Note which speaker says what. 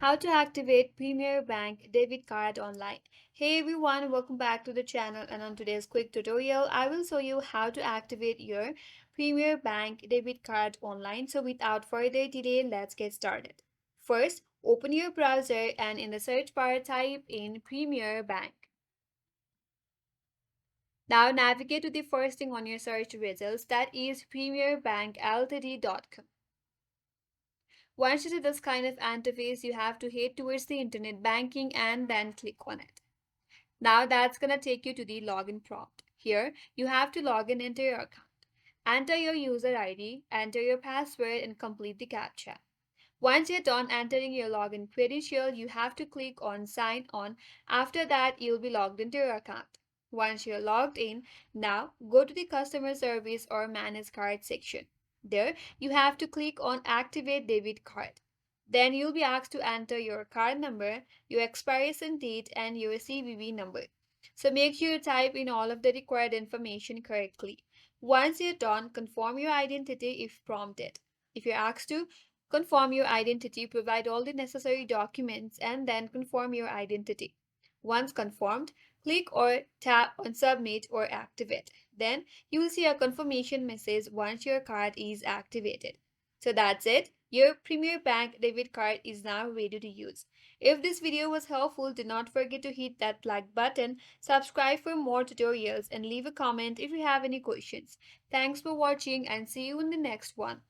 Speaker 1: How to activate PremierBank debit card online. Hey everyone, welcome back to the channel, and on today's quick tutorial, I will show you how to activate your PremierBank debit card online. So without further delay, let's get started. First, open your browser and in the search bar type in PremierBank. Now navigate to the first thing on your search results, that is PremierBankLtd.com. Once you see this kind of interface, you have to head towards the internet banking and then click on it. Now that's going to take you to the login prompt. Here, you have to log in into your account. Enter your user ID, enter your password, and complete the CAPTCHA. Once you're done entering your login credential, you have to click on Sign On. After that, you'll be logged into your account. Once you're logged in, now go to the Customer Service or Manage Card section. There, you have to click on Activate Debit Card. Then you'll be asked to enter your card number, your expiration date, and your CVV number. So make sure you type in all of the required information correctly. Once you're done, confirm your identity if prompted. If you're asked to, confirm your identity, provide all the necessary documents, and then confirm your identity. Once confirmed, click or tap on Submit or Activate. Then you will see a confirmation message once your card is activated. So that's it. Your Premier Bank debit card is now ready to use. If this video was helpful, do not forget to hit that like button, subscribe for more tutorials, and leave a comment if you have any questions. Thanks for watching and see you in the next one.